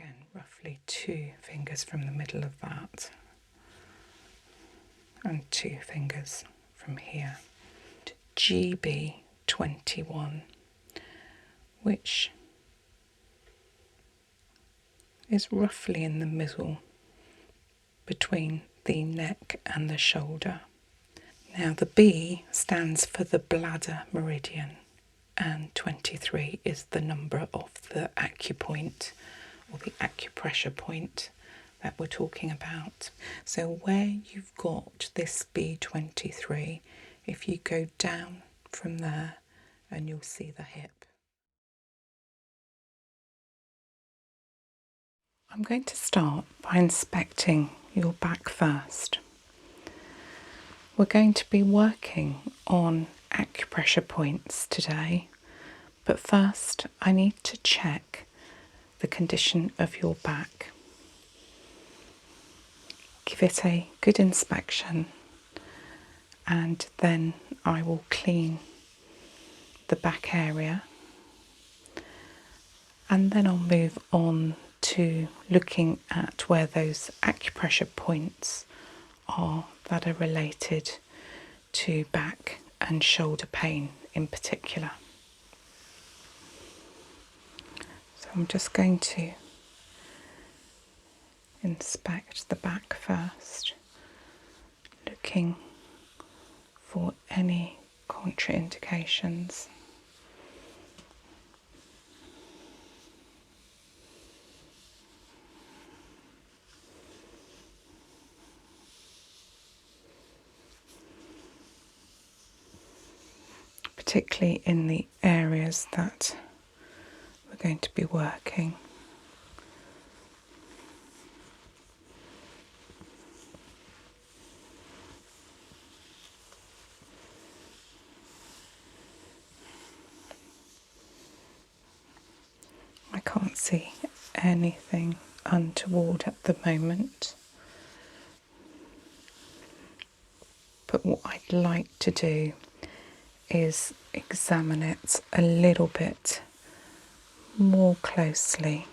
Again, roughly 2 fingers from the middle of that, and 2 fingers from here. GB21, which is roughly in the middle between the neck and the shoulder. Now the B stands for the bladder meridian, and 23 is the number of the acupoint or the acupressure point that we're talking about. So where you've got this B23, if you go down from there, and you'll see the hip. I'm going to start by inspecting your back first. We're going to be working on acupressure points today, but first I need to check the condition of your back. Give it a good inspection, and then I will clean the back area, and then I'll move on to looking at where those acupressure points are that are related to back and shoulder pain in particular. So I'm just going to inspect the back first, looking for any contraindications. Particularly in the areas that we're going to be working. I can't see anything untoward at the moment, but what I'd like to do is examine it a little bit more closely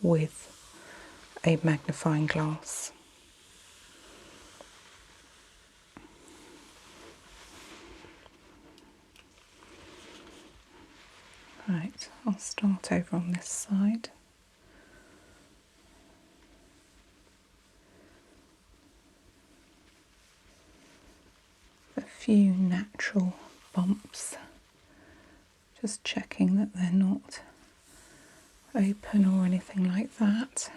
with a magnifying glass. Right, I'll start over on this side. A few natural bumps, just checking that they're not open or anything like that.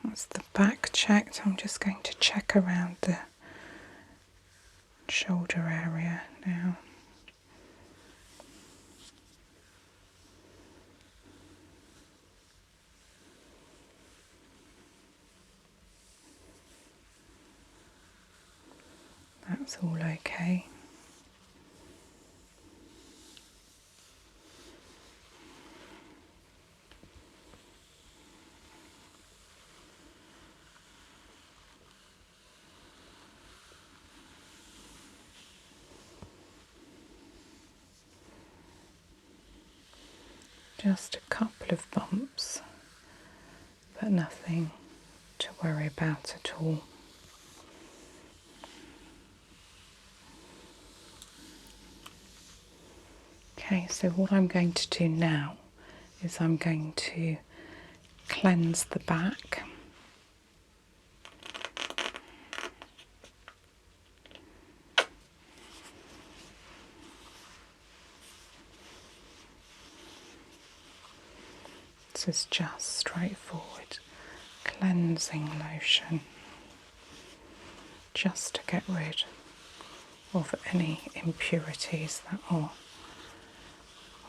That's the back checked. I'm just going to check around the shoulder area now. That's all okay. Just a couple of bumps, but nothing to worry about at all. Okay, so what I'm going to do now is I'm going to cleanse the back. This is just straightforward cleansing lotion, just to get rid of any impurities that are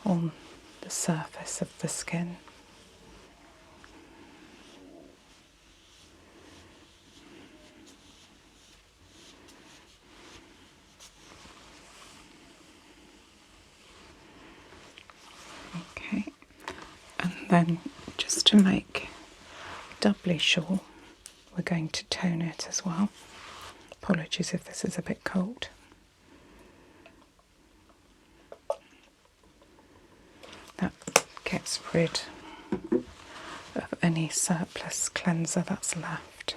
on the surface of the skin. Okay, and then just to make doubly sure, we're going to tone it as well. Apologies if this is a bit cold. That gets rid of any surplus cleanser that's left.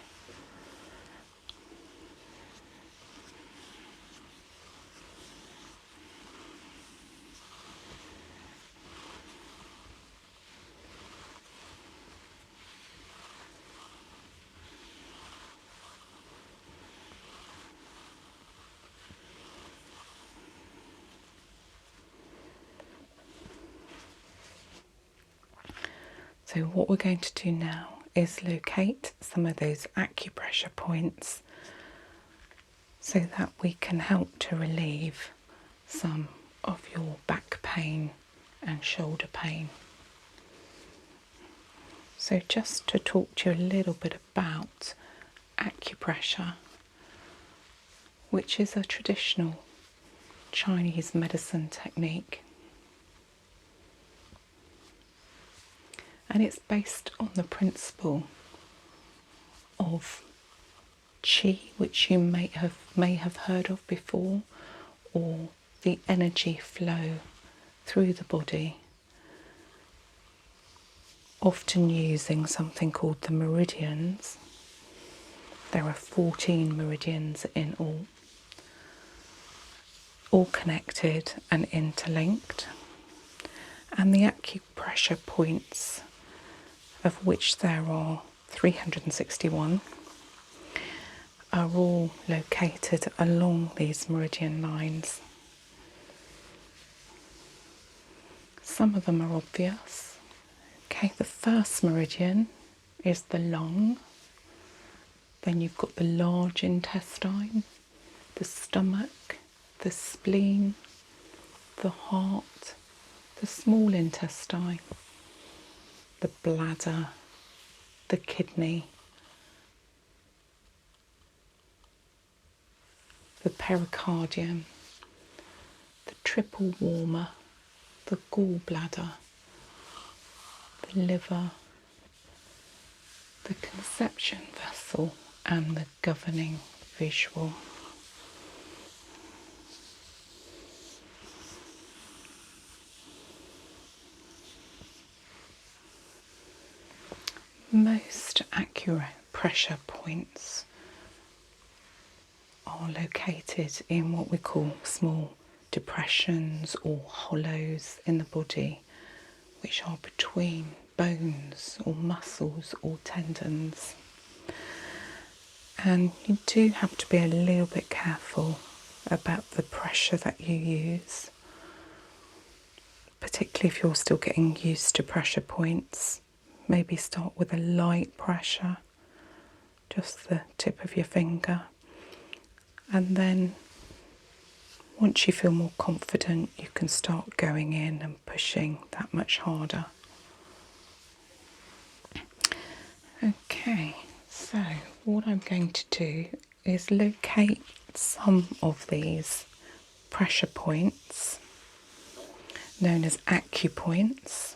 So what we're going to do now is locate some of those acupressure points so that we can help to relieve some of your back pain and shoulder pain. So just to talk to you a little bit about acupressure, which is a traditional Chinese medicine technique. And it's based on the principle of qi, which you may have heard of before, or the energy flow through the body, often using something called the meridians. There are 14 meridians in all connected and interlinked. And the acupressure points, of which there are 361, are all located along these meridian lines. Some of them are obvious. Okay, the first meridian is the lung. Then you've got the large intestine, the stomach, the spleen, the heart, the small intestine, the bladder, the kidney, the pericardium, the triple warmer, the gallbladder, the liver, the conception vessel, and the governing visual. Most acupressure points are located in what we call small depressions or hollows in the body, which are between bones or muscles or tendons. And you do have to be a little bit careful about the pressure that you use, particularly if you're still getting used to pressure points. Maybe start with a light pressure, just the tip of your finger, and then once you feel more confident, you can start going in and pushing that much harder. Okay, so what I'm going to do is locate some of these pressure points, known as acupoints,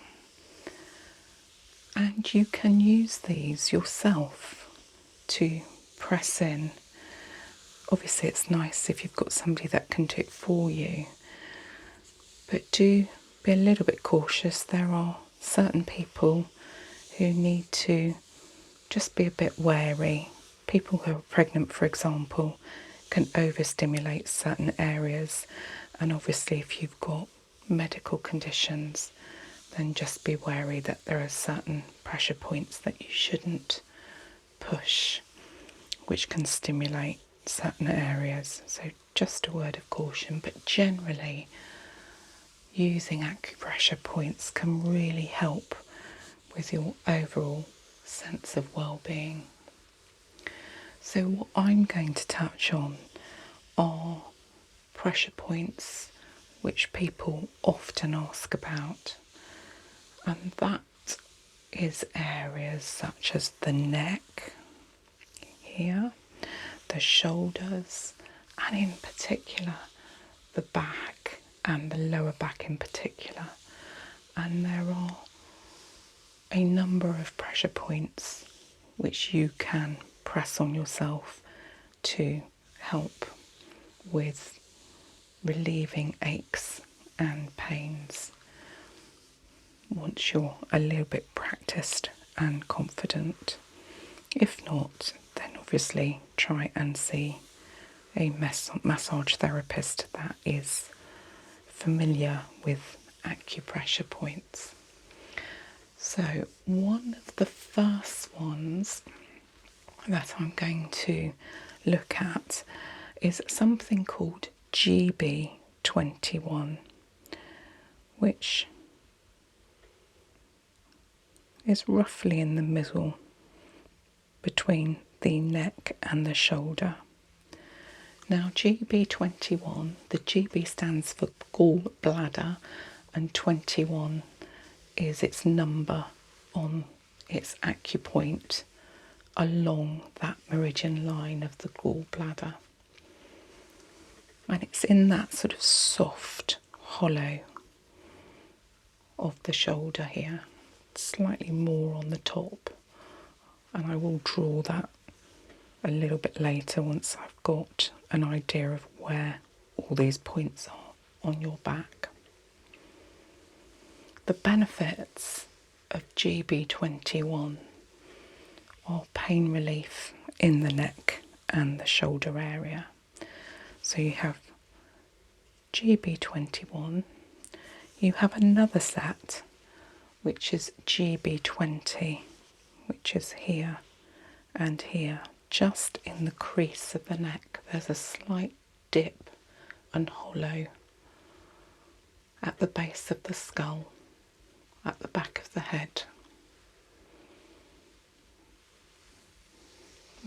and you can use these yourself to press in. Obviously it's nice if you've got somebody that can do it for you, but do be a little bit cautious. There are certain people who need to just be a bit wary. People who are pregnant, for example, can overstimulate certain areas, and obviously if you've got medical conditions, then just be wary that there are certain pressure points that you shouldn't push, which can stimulate certain areas. So just a word of caution, but generally using acupressure points can really help with your overall sense of well-being. So what I'm going to touch on are pressure points which people often ask about, And that is areas such as the neck here, the shoulders, and in particular the back and the lower back in particular. And there are a number of pressure points which you can press on yourself to help with relieving aches and pains once you're a little bit practiced and confident. If not, then obviously try and see a massage therapist that is familiar with acupressure points. So one of the first ones that I'm going to look at is something called GB21, which is roughly in the middle between the neck and the shoulder. Now GB21, the GB stands for gallbladder and 21 is its number on its acupoint along that meridian line of the gallbladder. And it's in that sort of soft hollow of the shoulder here, slightly more on the top. And I will draw that a little bit later once I've got an idea of where all these points are on your back. The benefits of GB21 are pain relief in the neck and the shoulder area. So you have GB21, you have another set which is GB20, which is here and here, just in the crease of the neck. There's a slight dip and hollow at the base of the skull, at the back of the head.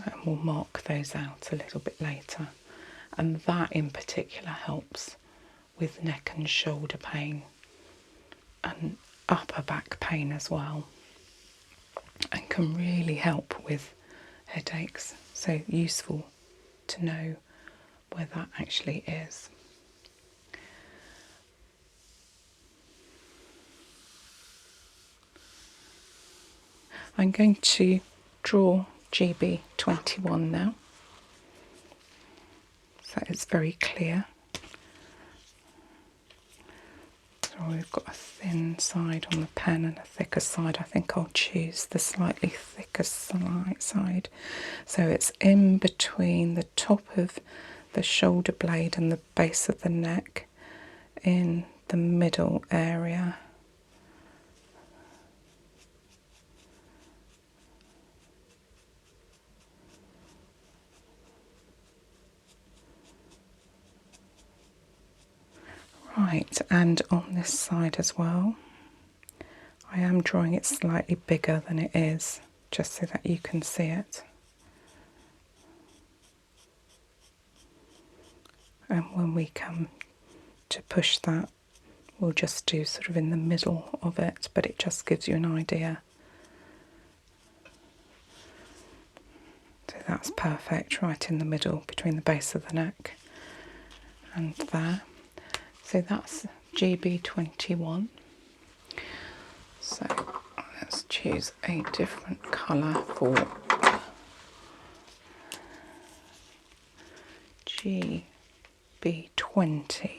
And we'll mark those out a little bit later. And that in particular helps with neck and shoulder pain and upper back pain as well, and can really help with headaches. So useful to know where that actually is. I'm going to draw GB21 now, so it's very clear. So we've got a thin side on the pen and a thicker side. I think I'll choose the slightly thicker side. So it's in between the top of the shoulder blade and the base of the neck, in the middle area. Right, and on this side as well, I am drawing it slightly bigger than it is, just so that you can see it. And when we come to push that, we'll just do sort of in the middle of it, but it just gives you an idea. So that's perfect, right in the middle between the base of the neck and there. So that's GB21. So let's choose a different colour for GB20.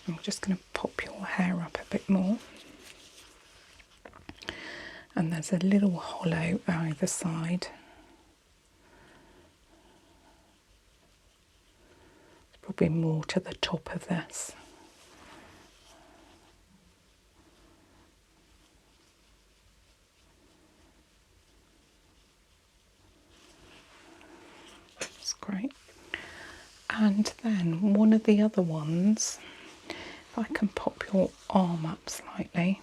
I'm just going to pop your hair up a bit more. And there's a little hollow either side. Probably more to the top of this. That's great. And then one of the other ones, if I can pop your arm up slightly.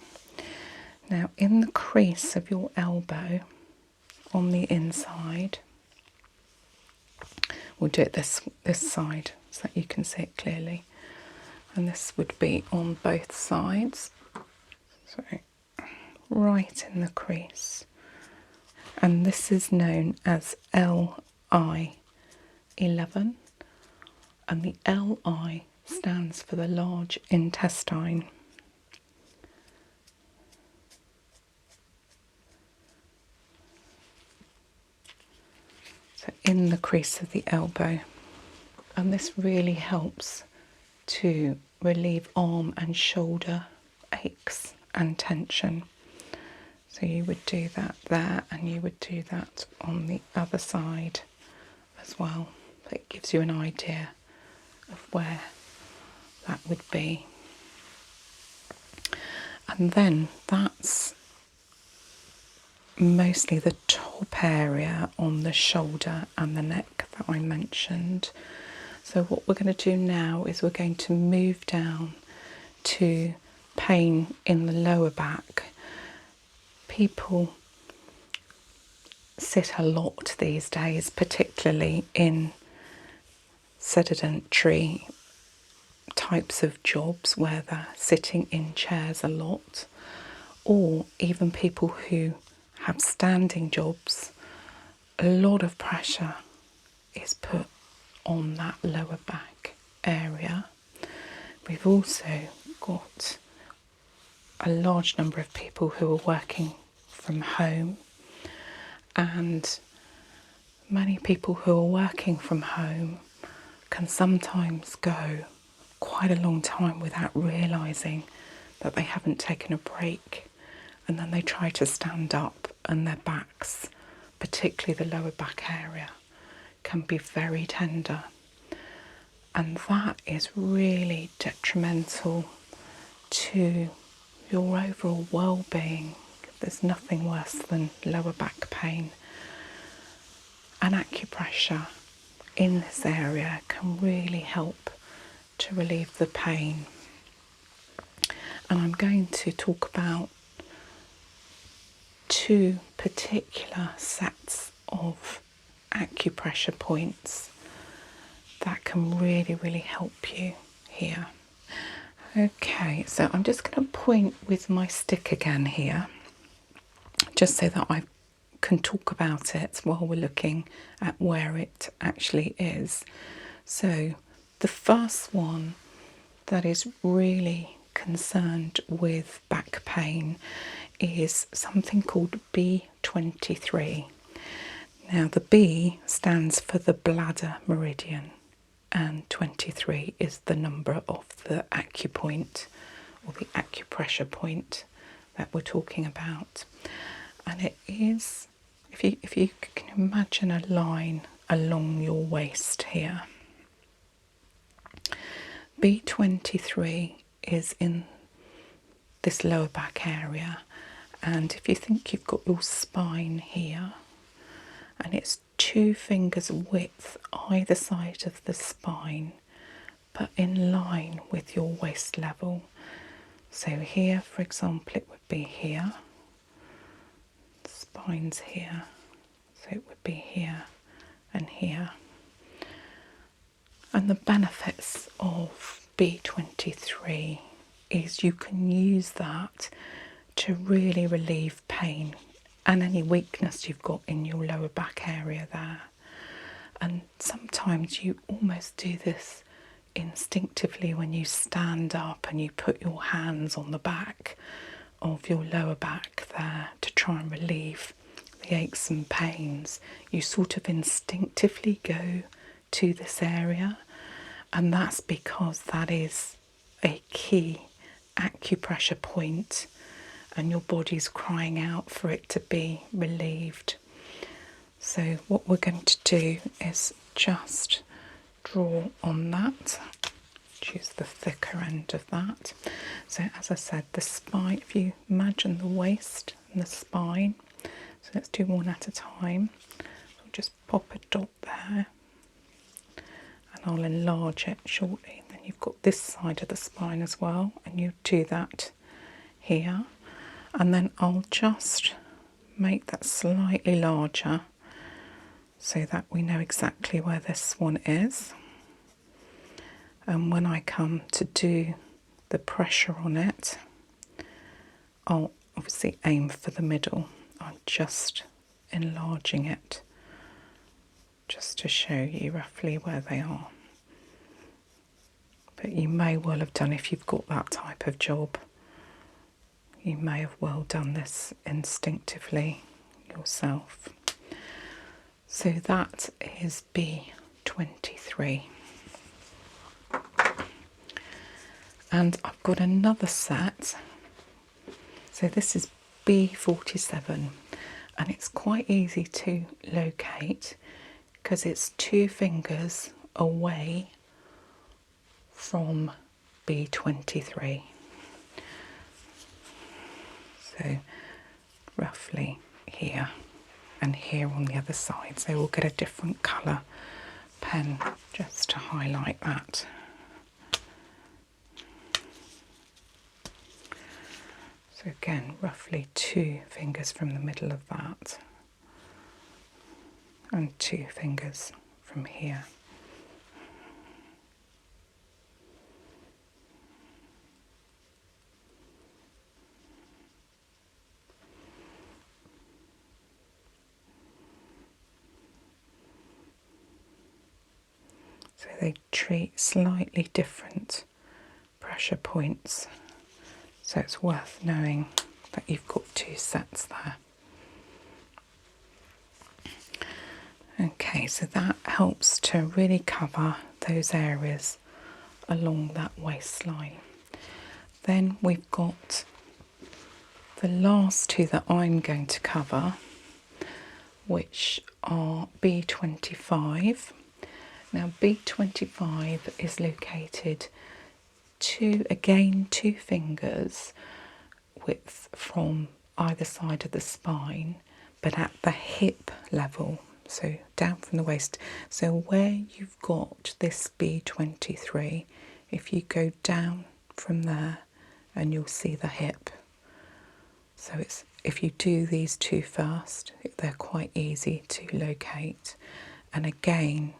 Now in the crease of your elbow on the inside, we'll do it this side so that you can see it clearly. And this would be on both sides. So right in the crease. And this is known as LI11, and the LI stands for the large intestine. So in the crease of the elbow. And this really helps to relieve arm and shoulder aches and tension. So you would do that there, and you would do that on the other side as well. It gives you an idea of where that would be. And then that's mostly the top area on the shoulder and the neck that I mentioned. So what we're going to do now is we're going to move down to pain in the lower back. People sit a lot these days, particularly in sedentary types of jobs where they're sitting in chairs a lot, or even people who have standing jobs. A lot of pressure is put on that lower back area. We've also got a large number of people who are working from home, and many people who are working from home can sometimes go quite a long time without realising that they haven't taken a break, and then they try to stand up and their backs, particularly the lower back area, can be very tender, and that is really detrimental to your overall well-being. There's nothing worse than lower back pain, and acupressure in this area can really help to relieve the pain. And I'm going to talk about two particular sets of acupressure points that can really help you here. Okay, so I'm just going to point with my stick again here, just so that I can talk about it while we're looking at where it actually is. So the first one that is really concerned with back pain is something called B23. Now the B stands for the bladder meridian, and 23 is the number of the acupoint or the acupressure point that we're talking about. And it is, if you can imagine a line along your waist here, B23 is in this lower back area, and if you think you've got your spine here, and it's 2 fingers width either side of the spine, but in line with your waist level. So here, for example, it would be here, the spine's here, so it would be here and here. And the benefits of B23 is you can use that to really relieve pain and any weakness you've got in your lower back area there. And sometimes you almost do this instinctively when you stand up and you put your hands on the back of your lower back there to try and relieve the aches and pains. You sort of instinctively go to this area, and that's because that is a key acupressure point, and your body's crying out for it to be relieved. So what we're going to do is just draw on that, choose the thicker end of that. So as I said, the spine, if you imagine the waist and the spine, so let's do one at a time. I'll just pop a dot there and I'll enlarge it shortly. Then you've got this side of the spine as well, and you do that here. And then I'll just make that slightly larger so that we know exactly where this one is. And when I come to do the pressure on it, I'll obviously aim for the middle. I'm just enlarging it just to show you roughly where they are. But you may well have done, if you've got that type of job, you may have well done this instinctively yourself. So that is B23. And I've got another set. So this is B47, and it's quite easy to locate because it's 2 fingers away from B23. So roughly here and here on the other side. So we'll get a different colour pen just to highlight that. So again, roughly 2 fingers from the middle of that and 2 fingers from here. So they treat slightly different pressure points. So it's worth knowing that you've got 2 sets there. Okay, so that helps to really cover those areas along that waistline. Then we've got the last 2 that I'm going to cover, which are B25. Now B25 is located 2 fingers width from either side of the spine, but at the hip level, so down from the waist. So where you've got this B23, if you go down from there and you'll see the hip. So it's, if you do these 2 first, they're quite easy to locate. And again,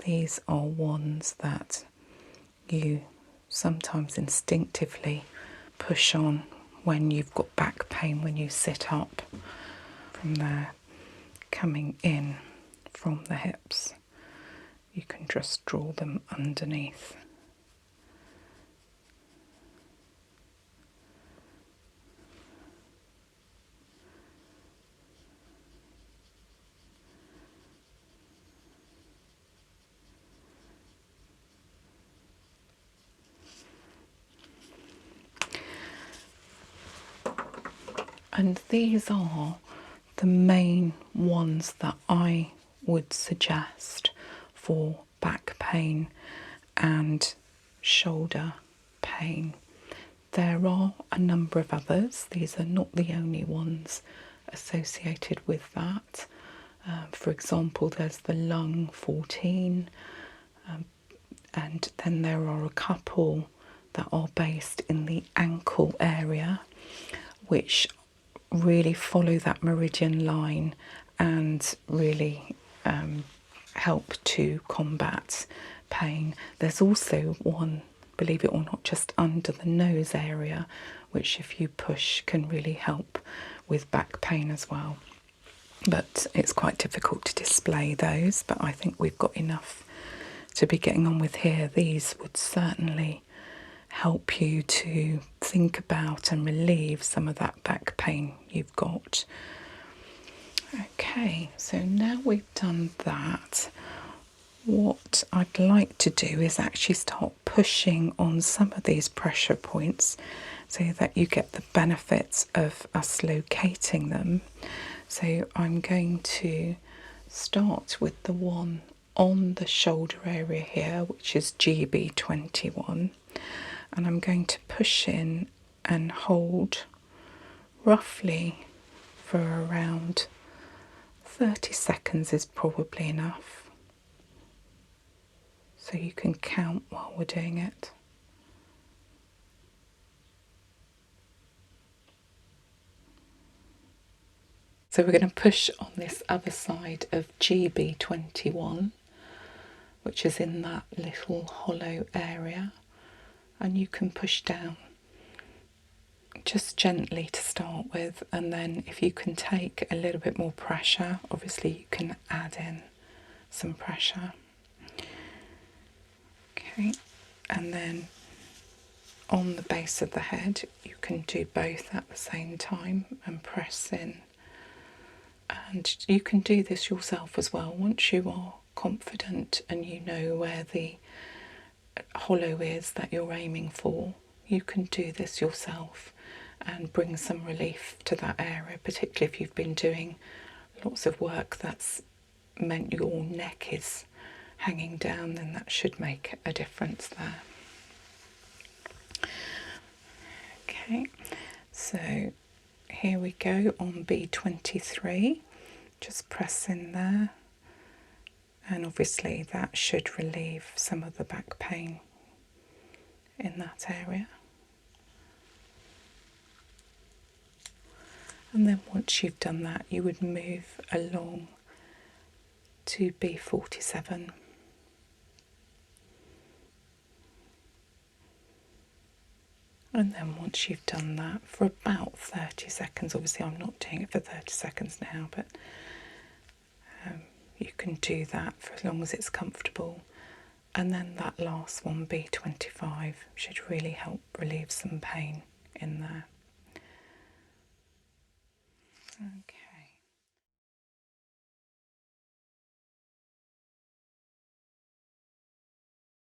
these are ones that you sometimes instinctively push on when you've got back pain when you sit up. From there, coming in from the hips, you can just draw them underneath. And these are the main ones that I would suggest for back pain and shoulder pain. There are a number of others. These are not the only ones associated with that. For example, there's the lung 14, and then there are a couple that are based in the ankle area, which really follow that meridian line and really help to combat pain. There's also one, believe it or not, just under the nose area, which if you push can really help with back pain as well. But it's quite difficult to display those, but I think we've got enough to be getting on with here. These would certainly help you to think about and relieve some of that back pain you've got. Okay, so now we've done that, what I'd like to do is actually start pushing on some of these pressure points so that you get the benefits of us locating them. So I'm going to start with the one on the shoulder area here, which is GB21. And I'm going to push in and hold roughly for around 30 seconds is probably enough. So you can count while we're doing it. So we're going to push on this other side of GB21, which is in that little hollow area. And you can push down just gently to start with, and then if you can take a little bit more pressure, obviously you can add in some pressure. Okay, and then on the base of the head you can do both at the same time and press in. And you can do this yourself as well once you are confident and you know where the hollow is that you're aiming for. You can do this yourself and bring some relief to that area, particularly if you've been doing lots of work that's meant your neck is hanging down, then that should make a difference there. Okay, so here we go on B23, just press in there, and obviously that should relieve some of the back pain in that area. And then once you've done that, you would move along to B47. And then once you've done that for about 30 seconds, obviously I'm not doing it for 30 seconds now, but you can do that for as long as it's comfortable. And then that last one, B25, should really help relieve some pain in there.